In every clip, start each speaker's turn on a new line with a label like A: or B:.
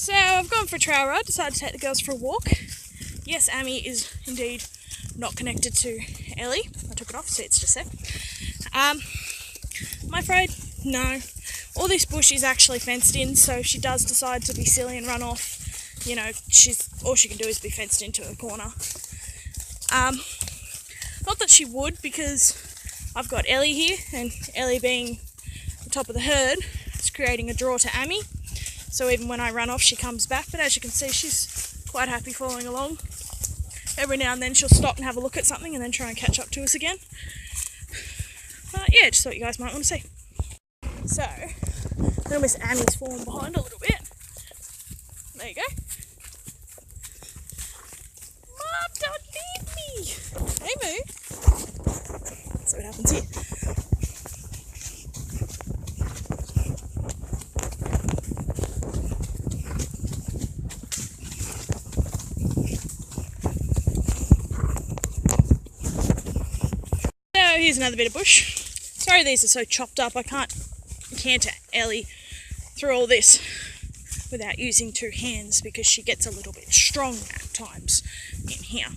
A: So I've gone for a trail ride, decided to take the girls for a walk. Yes, Ammi is indeed not connected to Ellie. I took it off, see it's just there. Am I afraid? No. All this bush is actually fenced in, so if she does decide to be silly and run off, you know, all she can do is be fenced into a corner. Not that she would, because I've got Ellie here, and Ellie being the top of the herd is creating a draw to Ammi. So even when I run off, she comes back. But as you can see, she's quite happy following along. Every now and then she'll stop and have a look at something and then try and catch up to us again. Yeah, just thought you guys might want to see. So, little Miss Ammi's fallen behind a little bit. There you go. Mom, don't leave me! Hey, Moo. Let's see what happens here. So here's another bit of bush. Sorry these are so chopped up, I can't canter Ellie through all this without using two hands because she gets a little bit strong at times in here.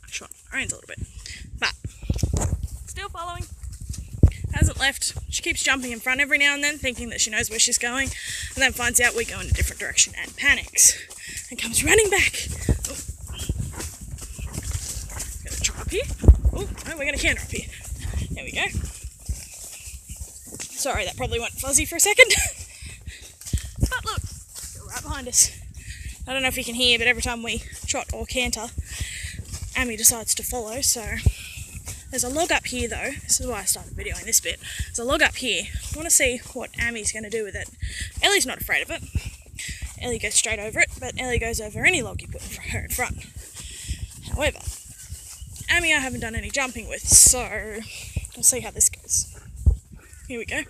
A: Short her hands a little bit, but still following. Hasn't left. She keeps jumping in front every now and then, thinking that she knows where she's going, and then finds out we go in a different direction and panics and comes running back. Oh. Gonna try up here. Oh, no, we're gonna canter up here. There we go. Sorry, that probably went fuzzy for a second. But look, they're right behind us. I don't know if you can hear, but every time we trot or canter, Ammi decides to follow. So there's a log up here though. This is why I started videoing this bit. There's a log up here. I want to see what Ammi's going to do with it. Ellie's not afraid of it. Ellie goes straight over it, but Ellie goes over any log you put her in front. However, Ammi I haven't done any jumping with, so we'll see how this goes. Here we go.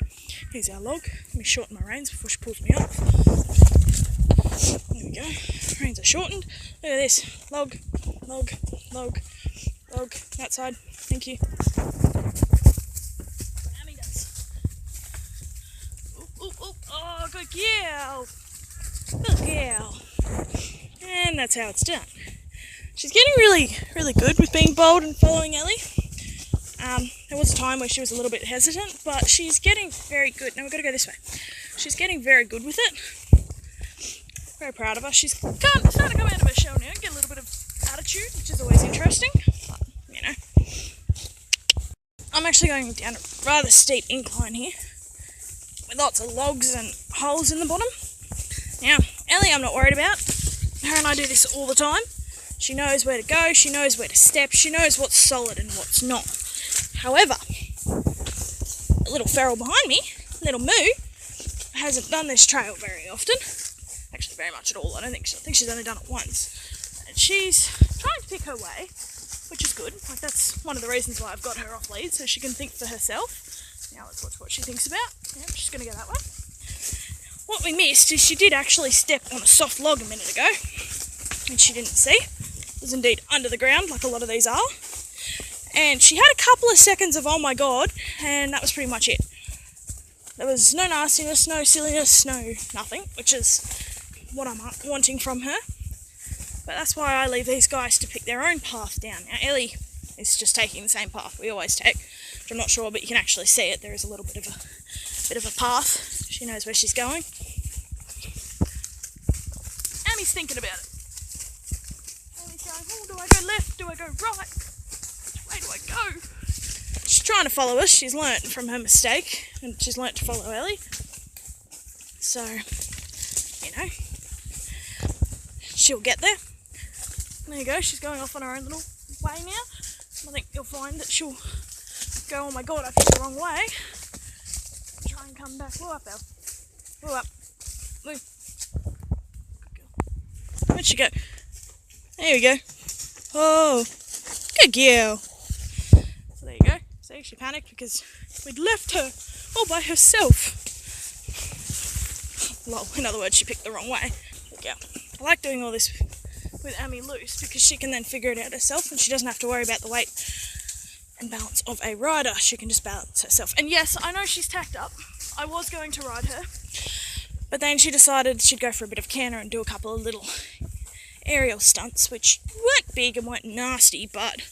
A: Here's our log. Let me shorten my reins before she pulls me up. There we go. Reins are shortened. Look at this. Log, log, log, log. That side. Thank you. Ammi does. Oop, oop, oop. Oh, good girl. Good girl. And that's how it's done. She's getting really, really good with being bold and following Ellie. There was a time where she was a little bit hesitant, but she's getting very good. Now we've got to go this way. She's getting very good with it. Very proud of her. She's starting to come out of her shell now, get a little bit of attitude, which is always interesting. But, you know. I'm actually going down a rather steep incline here, with lots of logs and holes in the bottom. Now, Ellie I'm not worried about. Her and I do this all the time. She knows where to go, she knows where to step, she knows what's solid and what's not. However, a little feral behind me, little Moo, hasn't done this trail very often. Actually, very much at all, I think she's only done it once. And she's trying to pick her way, which is good. Like, that's one of the reasons why I've got her off lead, so she can think for herself. Now let's watch what she thinks about. Yep, she's going to go that way. What we missed is she did actually step on a soft log a minute ago, which she didn't see. It was indeed under the ground, like a lot of these are. And she had a couple of seconds of oh my god, and that was pretty much it. There was no nastiness, no silliness, no nothing, which is what I'm wanting from her. But that's why I leave these guys to pick their own path down. Now Ellie is just taking the same path we always take, which I'm not sure, but you can actually see it. There is a little bit of a path. She knows where she's going. Ammi's thinking about it. Ammi's going, oh, do I go left? Do I go right? Which way do I go? She's trying to follow us. She's learnt from her mistake, and she's learnt to follow Ellie. So, you know, she'll get there. There you go. She's going off on her own little way now. I think you'll find that she'll go, oh my god, I picked the wrong way. Try and come back. Whoa up, Elle. Whoa up. Move. Good girl. Where'd she go? There we go. Oh, good girl. So there you go. See, she panicked because we'd left her all by herself. Lol, in other words, she picked the wrong way. There you go. I like doing all this with Ammi loose because she can then figure it out herself and she doesn't have to worry about the weight and balance of a rider. She can just balance herself. And yes, I know she's tacked up. I was going to ride her, But then she decided she'd go for a bit of canter and do a couple of little aerial stunts, which weren't big and weren't nasty, but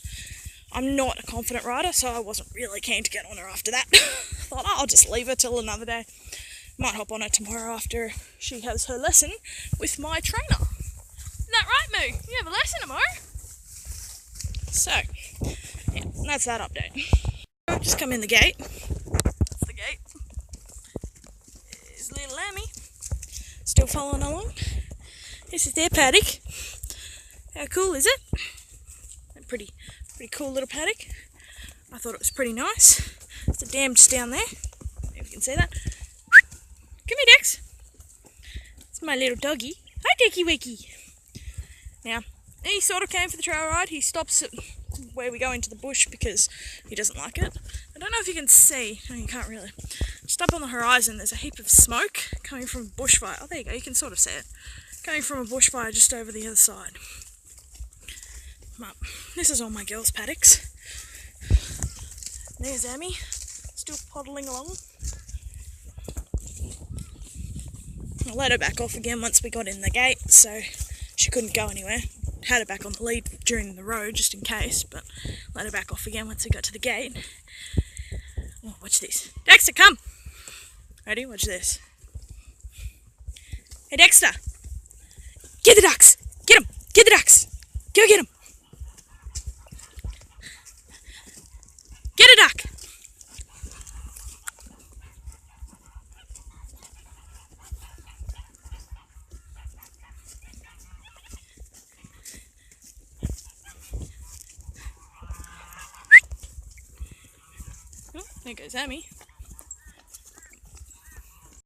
A: I'm not a confident rider, so I wasn't really keen to get on her after that. I thought, oh, I'll just leave her till another day. Might hop on her tomorrow after she has her lesson with my trainer. Isn't that right, Moo? You have a lesson tomorrow? So, yeah, that's that update. Just come in the gate. That's the gate. There's little Ammi. Still following along. This is their paddock. How cool is it? A pretty cool little paddock. I thought it was pretty nice. There's a dam just down there. If you can see that. Come here, Dex. It's my little doggy. Hi, Decky Wicky. Now, he sort of came for the trail ride. He stops at where we go into the bush because he doesn't like it. I don't know if you can see. No, you can't really. Just up on the horizon, there's a heap of smoke coming from a bushfire. Oh, there you go. You can sort of see it. Coming from a bushfire just over the other side. But this is all my girls' paddocks. There's Ammi, still poddling along. I let her back off again once we got in the gate, so she couldn't go anywhere. Had her back on the lead during the road, just in case, but let her back off again once we got to the gate. Oh, watch this. Dexter, come! Ready? Watch this. Hey, Dexter! Get the ducks! Get them! Get the ducks! Go get them! Get a duck! Oh, there goes Ammi.